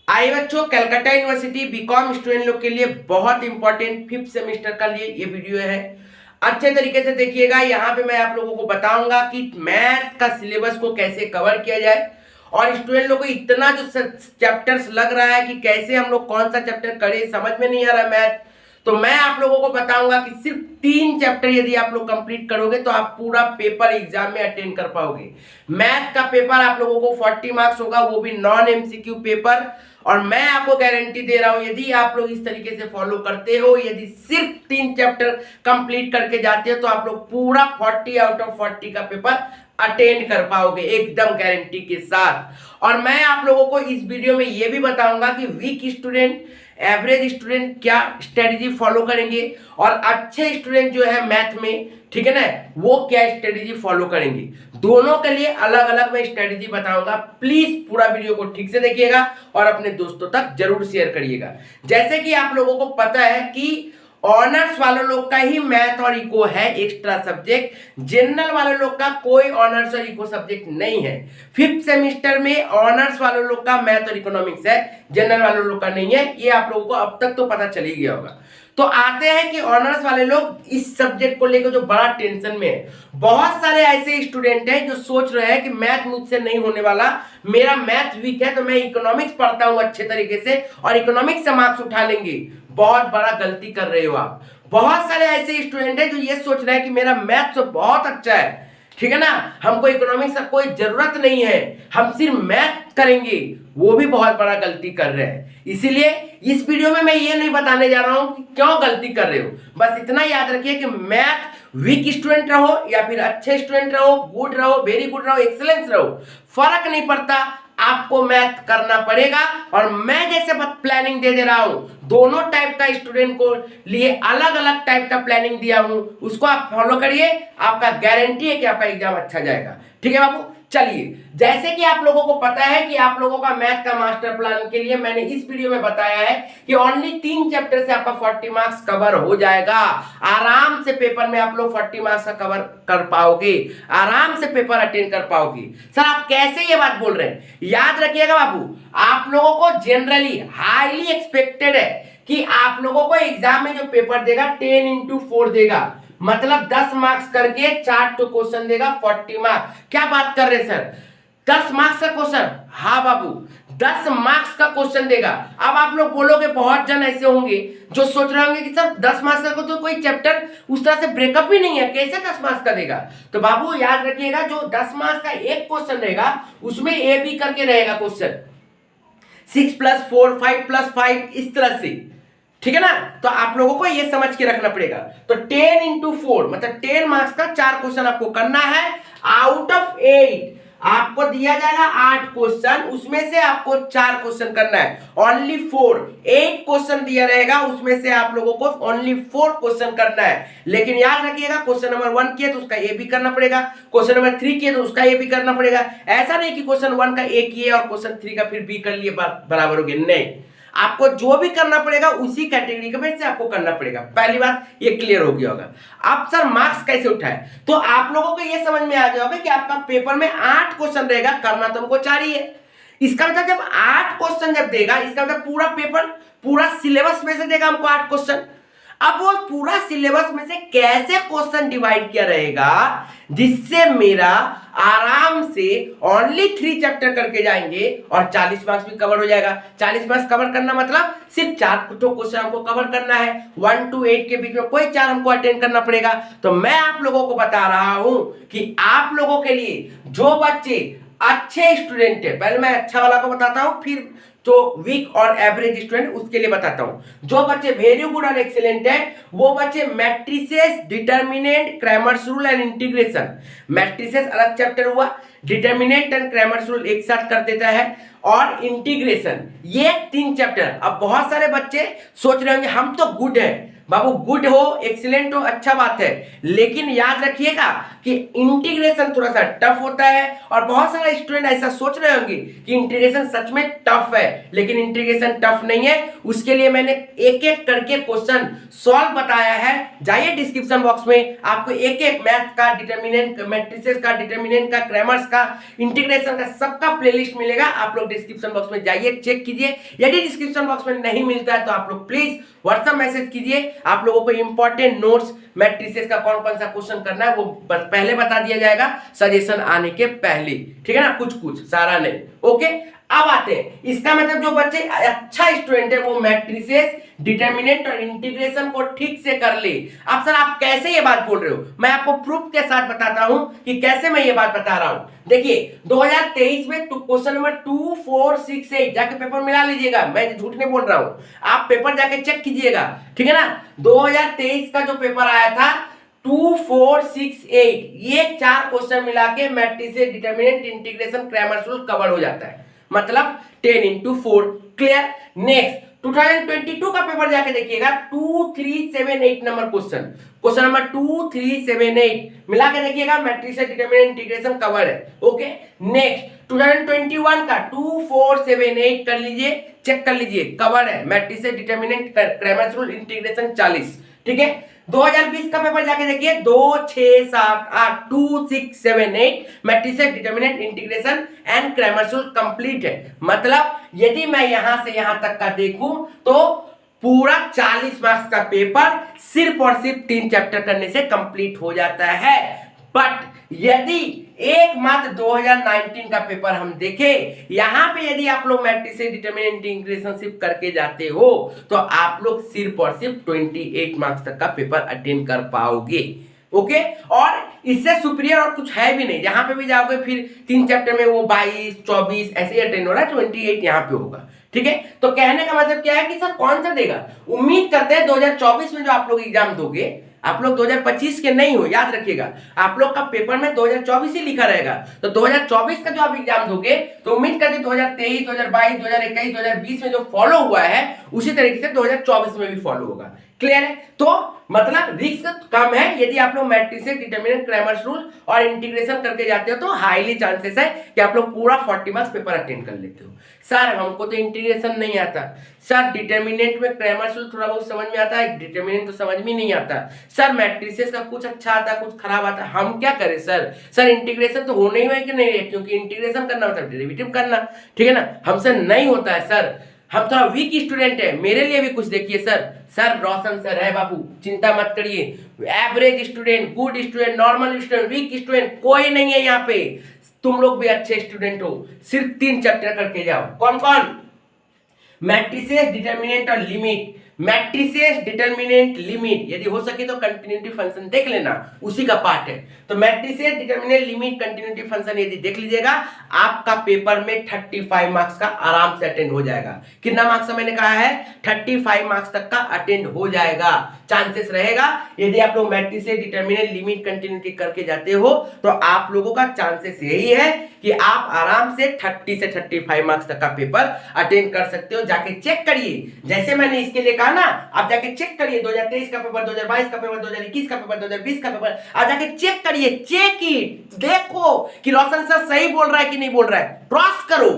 आइए बच्चों, Calcutta university BCom student लोग के लिए बहुत इंपॉर्टेंट 5th सेमेस्टर का लिए ये वीडियो है। अच्छे तरीके से देखिएगा। यहाँ पे मैं आप लोगों को बताऊंगा कि मैथ का सिलेबस को कैसे कवर किया जाए और स्टूडेंट लोग को इतना जो चैप्टर्स लग रहा है कि कैसे हम लोग कौन सा चैप्टर करें, समझ में नहीं आ रहा है मैथ। तो मैं आप लोगों को बताऊंगा कि सिर्फ 3 चैप्टर यदि आप लोग कंप्लीट करोगे तो आप पूरा पेपर एग्जाम में अटेंड कर पाओगे। मैथ का पेपर आप लोगों को 40 मार्क्स होगा, वो भी नॉन एमसीक्यू पेपर। और मैं आपको गारंटी दे रहा हूं, यदि आप लोग इस तरीके से फॉलो करते हो, यदि सिर्फ 3 चैप्टर कंप्लीट करके जाते हो तो आप लोग पूरा 40 आउट ऑफ 40 का पेपर अटेंड कर पाओगे एकदम गारंटी के साथ। और मैं आप लोगों को इस वीडियो में यह भी बताऊंगा कि वीक स्टूडेंट, एवरेज स्टूडेंट क्या स्ट्रेटेजी फॉलो करेंगे और अच्छे स्टूडेंट जो है मैथ में, ठीक है ना, वो क्या स्ट्रेटेजी फॉलो करेंगे। दोनों के लिए अलग अलग मैं स्ट्रेटेजी बताऊंगा। प्लीज पूरा वीडियो को ठीक से देखिएगा और अपने दोस्तों तक जरूर शेयर करिएगा। जैसे कि आप लोगों को पता है कि ऑनर्स वालों लोग का ही मैथ और इको है एक्स्ट्रा सब्जेक्ट, जनरल वाले लोग का कोई ऑनर्स और इको सब्जेक्ट नहीं है। 5th सेमेस्टर में ऑनर्स वालों लोग का मैथ और इकोनॉमिक्स है, जनरल वालों लोग का नहीं है। ये आप लोगों को अब तक तो पता चल ही गया होगा। तो आते हैं कि ऑनर्स वाले लोग इस सब्जेक्ट को लेकर जो बड़ा टेंशन में है। बहुत सारे ऐसे स्टूडेंट हैं जो सोच रहे हैं कि मैथ मुझसे नहीं होने वाला, मेरा मैथ वीक है तो मैं इकोनॉमिक्स पढ़ता हूं अच्छे तरीके से और इकोनॉमिक्स से मार्क्स उठा लेंगे। बहुत बड़ा गलती कर रहे हो आप। बहुत सारे ऐसे स्टूडेंट हैं जो ये सोच रहे हैं कि मेरा मैथ तो बहुत अच्छा है, ठीक है ना, हमको इकोनॉमिक्स का कोई जरूरत नहीं है, हम सिर्फ मैथ करेंगे। वो भी बहुत बड़ा गलती कर रहे हैं। इसीलिए इस वीडियो में मैं ये नहीं बताने जा रहा हूं कि क्यों गलती कर रहे हो। बस इतना याद रखिए कि मैथ वीक स्टूडेंट रहो या फिर अच्छे स्टूडेंट रहो, गुड रहो, वेरी गुड रहो, एक्सीलेंस रहो, फर्क नहीं पड़ता, आपको मैथ करना पड़ेगा। और मैं जैसे प्लानिंग दे रहा हूं, दोनों टाइप का स्टूडेंट को लिए अलग अलग टाइप का प्लानिंग दिया हूं, उसको आप फॉलो करिए, आपका गारंटी है कि आपका एग्जाम अच्छा जाएगा। ठीक है बाबू, चलिए। जैसे कि आप लोगों को पता है कि आप लोगों का मैथ का मास्टर प्लान के लिए मैंने इस वीडियो में बताया है कि ओनली 3 चैप्टर से आपका 40 मार्क्स कवर हो जाएगा। आराम से पेपर में आप लोग 40 मार्क्स का कवर कर पाओगे, आराम से पेपर अटेंड कर पाओगे। सर आप कैसे ये बात बोल रहे हैं? याद रखिएगा बाबू, आप लोगों को जनरली हाईली एक्सपेक्टेड है कि आप लोगों को एग्जाम में जो पेपर देगा 10x4 देगा, मतलब 10 मार्क्स करके 4 तो क्वेश्चन देगा, 40 मार्क्स। क्या बात कर रहे सर, 10 मार्क्स का क्वेश्चन? हाँ बाबू, 10 मार्क्स का क्वेश्चन देगा। अब आप लोग बोलोगे, बहुत जन ऐसे होंगे जो सोच रहे होंगे कि सर 10 मार्क्स का तो कोई चैप्टर उस तरह से ब्रेकअप भी नहीं है, कैसे 10 मार्क्स का देगा? तो बाबू याद रखिएगा, जो 10 मार्क्स का एक क्वेश्चन रहेगा उसमें ए बी करके रहेगा क्वेश्चन, 6+4, 5+5 इस तरह से, ठीक है ना। तो आप लोगों को ये समझ के रखना पड़ेगा। तो 10x4 मतलब 10 मार्क्स का 4 क्वेश्चन आपको करना है। आउट ऑफ 8 आपको दिया जाएगा 8 क्वेश्चन, उसमें से आपको 4 क्वेश्चन करना है। ओनली 8 क्वेश्चन दिया रहेगा, उसमें से आप लोगों को ओनली 4 क्वेश्चन करना है। लेकिन याद रखिएगा, क्वेश्चन नंबर 1 किया तो उसका ए भी करना पड़ेगा, क्वेश्चन नंबर 3 किया तो उसका ए भी करना पड़ेगा। ऐसा नहीं कि क्वेश्चन 1 का ए किए और क्वेश्चन 3 का फिर बी कर लिए बराबर हो गया, नहीं। आपको जो भी करना पड़ेगा उसी कैटेगरी के में से आपको करना पड़ेगा। पहली बात ये क्लियर हो गया होगा। अब सर मार्क्स कैसे उठाए, तो आप लोगों को ये समझ में आ गया होगा कि आपका पेपर में 8 क्वेश्चन रहेगा, करना तो हमको 4 ही है। इसका मतलब जब 8 क्वेश्चन जब देगा, इसका मतलब पूरा पेपर, पूरा सिलेबस में से देगा हमको 8 क्वेश्चन। अब वो पूरा सिलेबस में से कैसे क्वेश्चन डिवाइड किया रहेगा जिससे मेरा आराम से ओनली 3 चैप्टर करके जाएंगे और 40 मार्क्स भी कवर हो जाएगा। 40 मार्क्स कवर करना मतलब सिर्फ 4 क्वेश्चन हमको कवर करना है, 1 to 8 के बीच में कोई 4 हमको अटेंड करना पड़ेगा। तो मैं आप लोगों को बता रहा हूं कि आप लोगों के लिए जो बच्चे अच्छे स्टूडेंट है, पहले मैं अच्छा वाला को बताता हूं, फिर जो वीक और एवरेज स्टूडेंट उसके लिए बताता हूं। जो बच्चे वेरी गुड और एक्सीलेंट है वो बच्चे matrices, determinant, Cramer's rule and integration. Matrices अलग चैप्टर हुआ, डिटर्मिनेंट एंड क्रैमर्स रूल एक साथ कर देता है, और इंटीग्रेशन, ये 3 चैप्टर। अब बहुत सारे बच्चे सोच रहे होंगे हम तो गुड है, बाबू गुड हो, एक्सीलेंट हो, अच्छा बात है, लेकिन याद रखिएगा कि इंटीग्रेशन थोड़ा सा टफ होता है। और बहुत सारे स्टूडेंट ऐसा सोच रहे होंगे कि इंटीग्रेशन सच में टफ है, लेकिन इंटीग्रेशन टफ नहीं है। उसके लिए मैंने एक एक करके क्वेश्चन सॉल्व बताया है। जाइए डिस्क्रिप्शन बॉक्स में, आपको एक एक मैथ का, डिटर्मिनेंट, मैट्रिसेस का, डिटर्मिनेंट का, ग्रामर्स का, इंटीग्रेशन का सबका प्लेलिस्ट मिलेगा। आप लोग डिस्क्रिप्शन बॉक्स में जाइए, चेक कीजिए। यदि डिस्क्रिप्शन बॉक्स में नहीं मिलता है तो आप लोग प्लीज व्हाट्सएप मैसेज कीजिए। आप लोगों को इंपॉर्टेंट नोट्स मैट्रिसेस का कौन कौन सा क्वेश्चन करना है वो पहले बता दिया जाएगा, सजेशन आने के पहले, ठीक है ना, कुछ कुछ, सारा नहीं। ओके, अब आते हैं, इसका मतलब जो बच्चे अच्छा स्टूडेंट है वो मैट्रिसेस, डिटर्मिनेंट और इंटीग्रेशन को ठीक से कर ले। अब सर आप कैसे ये बात बोल रहे हो? मैं आपको प्रूफ के साथ बताता हूं कि कैसे मैं ये बात बता रहा हूं। देखिए 2023 में क्वेश्चन नंबर 2468 जाके पेपर मिला लीजिएगा, मैं झूठ नहीं बोल रहा हूं, आप पेपर जाके चेक कीजिएगा, ठीक है ना। 2023 का जो पेपर आया था 2468, ये 4 क्वेश्चन मिला के matrices, determinant, integration, Cramer's rule cover हो जाता है, मतलब 10 into 4। क्लियर। नेक्स्ट 2022 का पेपर जाके देखिएगा, 2378 नंबर क्वेश्चन, क्वेश्चन नंबर 2378 मिला के देखिएगा, मैट्रिसेस, डिटर्मिनेंट, इंटीग्रेशन कवर है। ओके, नेक्स्ट 2021 का 2478 कर लीजिए, चेक कर लीजिए, कवर है, matrices, determinant, Cramer's rule, integration 40, ठीक है। 2020 का पेपर जाके देखिए, 2678 matrices, determinant, integration and Cramer's rule complete है। मतलब यदि मैं यहां से यहां तक का देखूं तो पूरा 40 मार्क्स का पेपर सिर्फ और सिर्फ 3 चैप्टर करने से कंप्लीट हो जाता है। बट यदि एकमात्र 2019 का पेपर हम देखें, यहां पे यदि आप लोग मैट्रिसेस, डिटर्मिनेंट, इंटीग्रेशन सिर्फ करके जाते हो तो आप लोग सिर्फ और सिर्फ 28 मार्क्स तक का पेपर अटेंड कर पाओगे। ओके, और इससे सुपीरियर और कुछ है भी नहीं। जहां पे भी जाओगे फिर 3 चैप्टर में वो 22, 24 ऐसे अटेंड हो रहा है, 28 यहाँ पे होगा, ठीक है। तो कहने का मतलब क्या है कि सर कौन सा देगा? उम्मीद करते हैं 2024 में जो आप लोग एग्जाम दोगे, आप लोग 2025 के नहीं हो, याद रखिएगा, आप लोग का पेपर में 2024 ही लिखा रहेगा। तो 2024 का जो आप एग्जाम दोगे तो उम्मीद करते 2023, 2022, 2021, 2020 में जो फॉलो हुआ है उसी तरीके से 2024 में भी फॉलो होगा। क्लियर है? तो मतलब रिस्क कम है। यदि आप लोग मैट्रिसेस, डिटर्मिनेंट, क्रैमर्स रूल और इंटीग्रेशन करके जाते हो तो हाईली चांसेस है कि आप लोग पूरा 40 मार्क्स पेपर अटेंड कर लेते हो। सर हमको तो इंटीग्रेशन नहीं आता, सर डिटर्मिनेंट में क्रैमर्स रूल थोड़ा बहुत समझ में आता है, डिटर्मिनेंट तो समझ में नहीं आता, सर मैट्रिसेस का कुछ अच्छा आता है, कुछ खराब आता है, हम क्या करें सर? सर इंटीग्रेशन तो होना ही है कि नहीं है, क्योंकि इंटीग्रेशन करना मतलब डेरिवेटिव करना, ठीक है ना, हमसे नहीं होता है सर, हम थोड़ा वीक स्टूडेंट है। मेरे लिए भी कुछ देखिए सर। सर रोशन सर है बाबू, चिंता मत करिए, average student, good student, normal student, weak student कोई नहीं है यहाँ पे। तुम लोग भी अच्छे स्टूडेंट हो, सिर्फ 3 चैप्टर करके जाओ। कौन कौन? मैट्रिसेस, डिटर्मिनेंट और लिमिट। मैट्रिसेस, डिटर्मिनेंट, लिमिट, यदि हो सके तो कंटिन्यूटी फंक्शन देख लेना, उसी का पार्ट है। तो matrices, determinant, limit, continuity function यदि देख लीजिएगा, आपका पेपर में 35 मार्क्स का आराम से अटेंड हो जाएगा। कितना मार्क्स का मैंने कहा है? 35 मार्क्स तक का अटेंड हो जाएगा, चांसेस रहेगा। यदि आप लोग मैट्रिसेस, डिटर्मिनेंट, लिमिट, कंटिन्यूटी करके जाते हो तो आप लोगों का चांसेस यही है कि आप आराम से 30 से 35 मार्क्स तक का पेपर अटेंड कर सकते हो। जाके चेक करिए, जैसे मैंने इसके लिए कहा ना, आप जाके चेक करिए 2023 का पेपर, 2022 का पेपर, 2021 का पेपर, 2020 का पेपर, आप जाके चेक करिए, चेक इट, देखो कि रोशन सर सही बोल रहा है कि नहीं बोल रहा है, क्रॉस करो,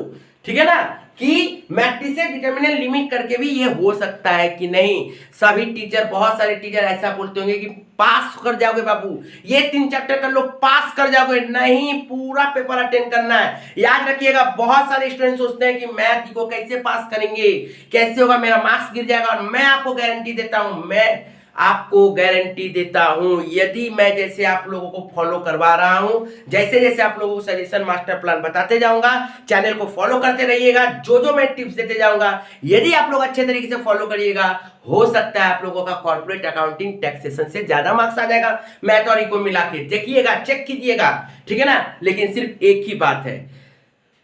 ठीक है ना, कि मैट्रिसेस, डिटर्मिनेंट, लिमिट करके भी ये हो सकता है कि नहीं। सभी टीचर, बहुत सारे टीचर ऐसा बोलते होंगे कि पास कर जाओगे बाबू, ये 3 चैप्टर कर लो पास कर जाओगे, नहीं, पूरा पेपर अटेंड करना है। याद रखिएगा, बहुत सारे स्टूडेंट सोचते हैं कि मैथ को कैसे पास करेंगे, कैसे होगा, मेरा मार्क्स गिर जाएगा। और मैं आपको गारंटी देता हूं, मैं आपको गारंटी देता हूं, यदि मैं जैसे आप लोगों को फॉलो करवा रहा हूं, जैसे जैसे आप लोगों को सजेशन, मास्टर प्लान बताते जाऊंगा, चैनल को फॉलो करते रहिएगा, जो जो मैं टिप्स देते जाऊंगा, यदि आप लोग अच्छे तरीके से फॉलो करिएगा, हो सकता है आप लोगों का कॉर्पोरेट अकाउंटिंग, टैक्सेशन से ज्यादा मार्क्स आ जाएगा, मैथ और इको मिला के। देखिएगा, चेक कीजिएगा, ठीक है ना। लेकिन सिर्फ एक ही बात है,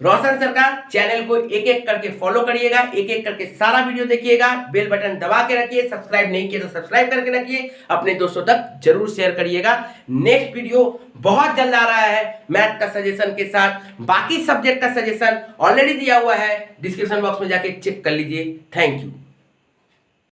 रोशन सर का चैनल को एक एक करके फॉलो करिएगा, एक एक करके सारा वीडियो देखिएगा, बेल बटन दबा के रखिए, सब्सक्राइब नहीं किए तो सब्सक्राइब करके रखिए, अपने दोस्तों तक जरूर शेयर करिएगा। नेक्स्ट वीडियो बहुत जल्द आ रहा है मैथ का सजेशन के साथ, बाकी सब्जेक्ट का सजेशन ऑलरेडी दिया हुआ है, डिस्क्रिप्शन बॉक्स में जाके चेक कर लीजिए। Thank you.